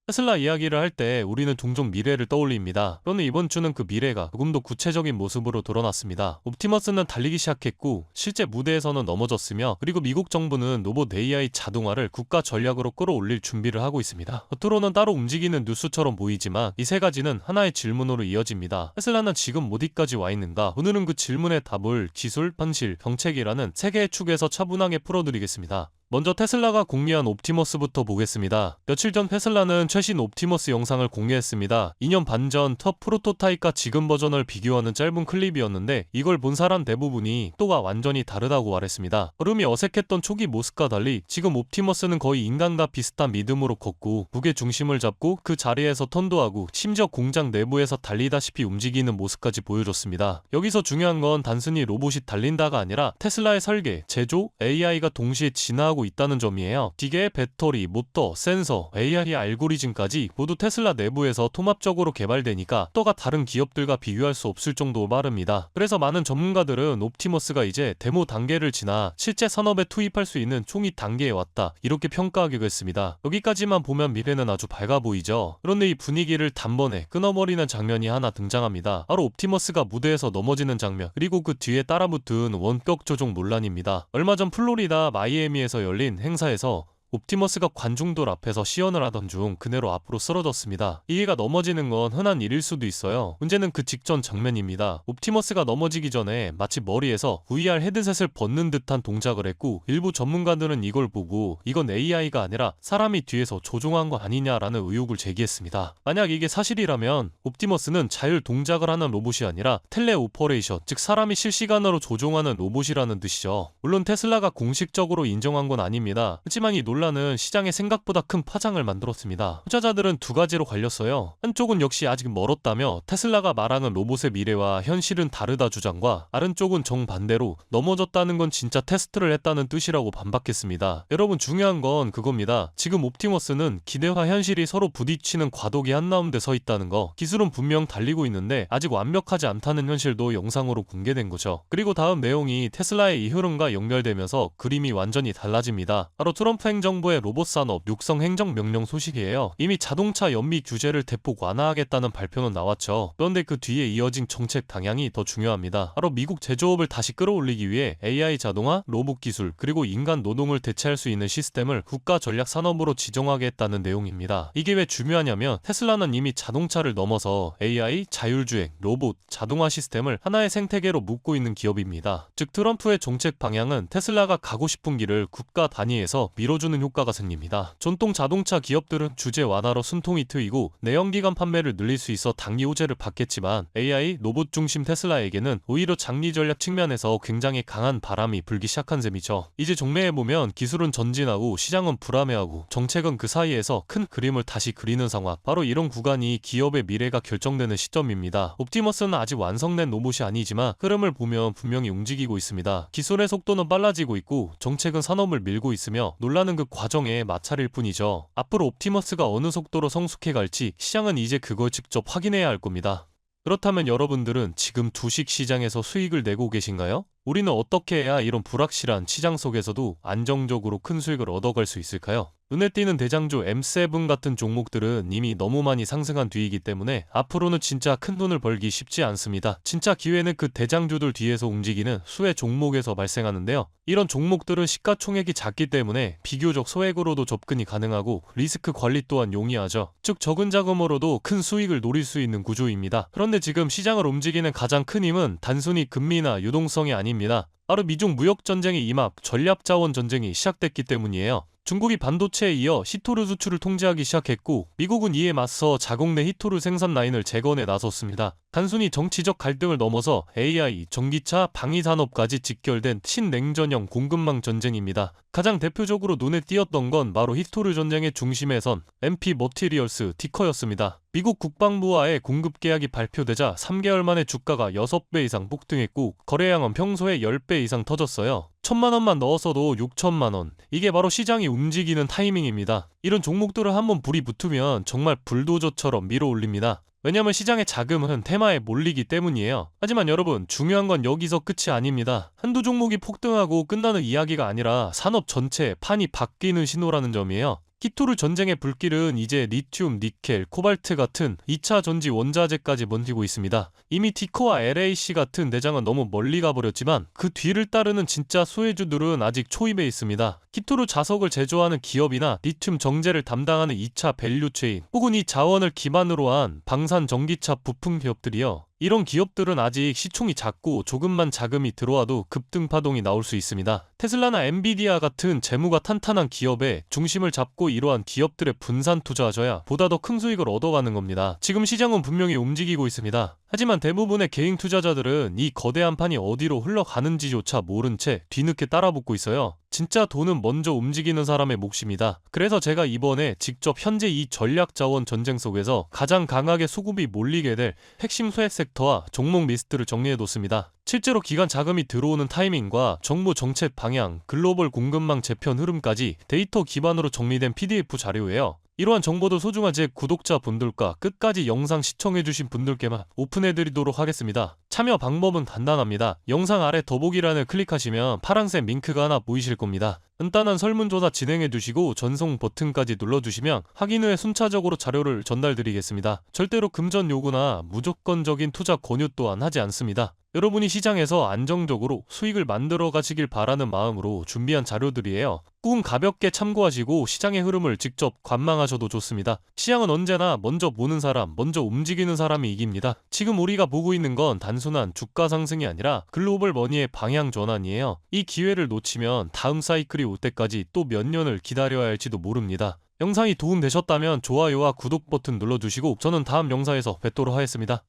테슬라 이야기를 할 때 우리는 종종 미래를 떠올립니다. 그런데 이번 주는 그 미래가 조금 더 구체적인 모습으로 드러났습니다. 옵티머스는 달리기 시작했고 실제 무대에서는 넘어졌으며, 그리고 미국 정부는 로봇 AI 자동화를 국가 전략으로 끌어올릴 준비를 하고 있습니다. 겉으로는 따로 움직이는 뉴스처럼 보이지만 이 세 가지는 하나의 질문으로 이어집니다. 테슬라는 지금 어디까지 와 있는가? 오늘은 그 질문의 답을 기술, 현실, 정책이라는 세 개의 축에서 차분하게 풀어드리겠습니다. 먼저 테슬라가 공개한 옵티머스부터 보겠습니다. 며칠 전 테슬라는 최신 옵티머스 영상을 공개했습니다. 2년 반 전 첫 프로토타입과 지금 버전을 비교하는 짧은 클립이었는데, 이걸 본 사람 대부분이 속도가 완전히 다르다고 말했습니다. 걸음이 어색했던 초기 모습과 달리 지금 옵티머스는 거의 인간과 비슷한 리듬으로 걷고 무게 중심을 잡고 그 자리에서 턴도 하고 심지어 공장 내부에서 달리다시피 움직이는 모습까지 보여줬습니다. 여기서 중요한 건 단순히 로봇이 달린다가 아니라 테슬라의 설계, 제조, AI가 동시에 진화하고 있다는 점이에요. 기계, 배터리, 모터, 센서, AI 알고리즘까지 모두 테슬라 내부에서 통합적으로 개발되니까 또가 다른 기업들과 비교할 수 없을 정도로 빠릅니다. 그래서 많은 전문가들은 옵티머스가 이제 데모 단계를 지나 실제 산업에 투입할 수 있는 총이 단계에 왔다, 이렇게 평가하기도 했습니다. 여기까지만 보면 미래는 아주 밝아 보이죠. 그런데 이 분위기를 단번에 끊어버리는 장면이 하나 등장합니다. 바로 옵티머스가 무대에서 넘어지는 장면, 그리고 그 뒤에 따라붙은 원격 조종 논란입니다. 얼마 전 플로리다 마이애미에서 열린 행사에서 옵티머스가 관중들 앞에서 시연을 하던 중 그대로 앞으로 쓰러졌습니다. 이 애가 넘어지는 건 흔한 일일 수도 있어요. 문제는 그 직전 장면입니다. 옵티머스가 넘어지기 전에 마치 머리에서 VR 헤드셋을 벗는 듯한 동작을 했고, 일부 전문가들은 이걸 보고 이건 AI가 아니라 사람이 뒤에서 조종한 거 아니냐라는 의혹을 제기했습니다. 만약 이게 사실이라면 옵티머스는 자율 동작을 하는 로봇이 아니라 텔레 오퍼레이션, 즉 사람이 실시간으로 조종하는 로봇이라는 뜻이죠. 물론 테슬라가 공식적으로 인정한 건 아닙니다. 하지만 이 논란은 시장에 생각보다 큰 파장을 만들었습니다. 투자자들은 두 가지로 갈렸어요. 한쪽은 역시 아직 멀었다며 테슬라가 말하는 로봇의 미래와 현실은 다르다 주장과, 다른 쪽은 정반대로 넘어졌다는 건 진짜 테스트를 했다는 뜻이라고 반박했습니다. 여러분, 중요한 건 그겁니다. 지금 옵티머스는 기대와 현실이 서로 부딪히는 과도기 한가운데 서 있다는 거. 기술은 분명 달리고 있는데 아직 완벽하지 않다는 현실도 영상으로 공개된 거죠. 그리고 다음 내용이 테슬라의 이 흐름과 연결되면서 그림이 완전히 달라집니다. 바로 트럼프 행정부의 로봇 산업 육성 행정명령 소식이에요. 이미 자동차 연비 규제를 대폭 완화하겠다는 발표는 나왔죠. 그런데 그 뒤에 이어진 정책 방향이 더 중요합니다. 바로 미국 제조업을 다시 끌어올리기 위해 AI 자동화, 로봇 기술, 그리고 인간 노동을 대체할 수 있는 시스템을 국가 전략 산업으로 지정하겠다는 내용입니다. 이게 왜 중요하냐면 테슬라는 이미 자동차를 넘어서 AI, 자율주행, 로봇, 자동화 시스템을 하나의 생태계로 묶고 있는 기업입니다. 즉 트럼프의 정책 방향은 테슬라가 가고 싶은 길을 국가 단위에서 밀어주는 효과가 생깁니다. 전통 자동차 기업들은 주제 완화로 숨통이 트이고 내연기관 판매를 늘릴 수 있어 단기 호재를 받겠지만, AI, 로봇 중심 테슬라에게는 오히려 장기 전략 측면에서 굉장히 강한 바람이 불기 시작한 셈이죠. 이제 종래해보면 기술은 전진하고 시장은 불안해하고 정책은 그 사이에서 큰 그림을 다시 그리는 상황. 바로 이런 구간이 기업의 미래가 결정되는 시점입니다. 옵티머스는 아직 완성된 로봇이 아니지만 흐름을 보면 분명히 움직이고 있습니다. 기술의 속도는 빨라지고 있고 정책은 산업을 밀고 있으며, 논란은 그 과정의 마찰일 뿐이죠. 앞으로 옵티머스가 어느 속도로 성숙해갈지 시장은 이제 그걸 직접 확인해야 할 겁니다. 그렇다면 여러분들은 지금 주식 시장에서 수익을 내고 계신가요? 우리는 어떻게 해야 이런 불확실한 시장 속에서도 안정적으로 큰 수익을 얻어갈 수 있을까요? 눈에 띄는 대장주 M7 같은 종목들은 이미 너무 많이 상승한 뒤이기 때문에 앞으로는 진짜 큰 돈을 벌기 쉽지 않습니다. 진짜 기회는 그 대장주들 뒤에서 움직이는 수혜 종목에서 발생하는데요. 이런 종목들은 시가총액이 작기 때문에 비교적 소액으로도 접근이 가능하고 리스크 관리 또한 용이하죠. 즉 적은 자금으로도 큰 수익을 노릴 수 있는 구조입니다. 그런데 지금 시장을 움직이는 가장 큰 힘은 단순히 금리나 유동성이 아닙니다. 바로 미중 무역전쟁의 임합, 전략자원 전쟁이 시작됐기 때문이에요. 중국이 반도체에 이어 히토류 수출을 통제하기 시작했고, 미국은 이에 맞서 자국 내 히토류 생산 라인을 재건에 나섰습니다. 단순히 정치적 갈등을 넘어서 AI, 전기차, 방위산업까지 직결된 신냉전형 공급망 전쟁입니다. 가장 대표적으로 눈에 띄었던 건 바로 히토류 전쟁의 중심에 선 MP 머티리얼스 티커였습니다. 미국 국방부와의 공급 계약이 발표되자 3개월 만에 주가가 6배 이상 폭등했고, 거래량은 평소에 10배 이상 터졌어요. 1,000만원만 넣었어도 6천만원. 이게 바로 시장이 움직이는 타이밍입니다. 이런 종목들을 한번 불이 붙으면 정말 불도저처럼 밀어올립니다. 왜냐면 시장의 자금은 테마에 몰리기 때문이에요. 하지만 여러분, 중요한 건 여기서 끝이 아닙니다. 한두 종목이 폭등하고 끝나는 이야기가 아니라 산업 전체의 판이 바뀌는 신호라는 점이에요. 히토르 전쟁의 불길은 이제 리튬, 니켈, 코발트 같은 2차 전지 원자재까지 번지고 있습니다. 이미 티커와 LAC 같은 대장은 너무 멀리 가버렸지만 그 뒤를 따르는 진짜 수혜주들은 아직 초입에 있습니다. 히토르 자석을 제조하는 기업이나 리튬 정제를 담당하는 2차 밸류체인 혹은 이 자원을 기반으로 한 방산 전기차 부품 기업들이요. 이런 기업들은 아직 시총이 작고 조금만 자금이 들어와도 급등 파동이 나올 수 있습니다. 테슬라나 엔비디아 같은 재무가 탄탄한 기업에 중심을 잡고 이러한 기업들의 분산 투자하셔야 보다 더 큰 수익을 얻어가는 겁니다. 지금 시장은 분명히 움직이고 있습니다. 하지만 대부분의 개인 투자자들은 이 거대한 판이 어디로 흘러가는지조차 모른 채 뒤늦게 따라붙고 있어요. 진짜 돈은 먼저 움직이는 사람의 몫입니다. 그래서 제가 이번에 직접 현재 이 전략자원 전쟁 속에서 가장 강하게 수급이 몰리게 될 핵심 수혜 섹터와 종목 리스트를 정리해뒀습니다. 실제로 기관 자금이 들어오는 타이밍과 정부 정책 방향, 글로벌 공급망 재편 흐름까지 데이터 기반으로 정리된 PDF 자료예요. 이러한 정보도 소중한 제 구독자분들과 끝까지 영상 시청해주신 분들께만 오픈해드리도록 하겠습니다. 참여 방법은 간단합니다. 영상 아래 더보기란을 클릭하시면 파란색 링크가 하나 보이실 겁니다. 간단한 설문조사 진행해두시고 전송 버튼까지 눌러주시면 확인 후에 순차적으로 자료를 전달드리겠습니다. 절대로 금전 요구나 무조건적인 투자 권유 또한 하지 않습니다. 여러분이 시장에서 안정적으로 수익을 만들어 가시길 바라는 마음으로 준비한 자료들이에요. 꾹 가볍게 참고하시고 시장의 흐름을 직접 관망하셔도 좋습니다. 시장은 언제나 먼저 보는 사람, 먼저 움직이는 사람이 이깁니다. 지금 우리가 보고 있는 건 단순한 주가 상승이 아니라 글로벌 머니의 방향 전환이에요. 이 기회를 놓치면 다음 사이클이 올 때까지 또 몇 년을 기다려야 할지도 모릅니다. 영상이 도움되셨다면 좋아요와 구독 버튼 눌러주시고 저는 다음 영상에서 뵙도록 하겠습니다.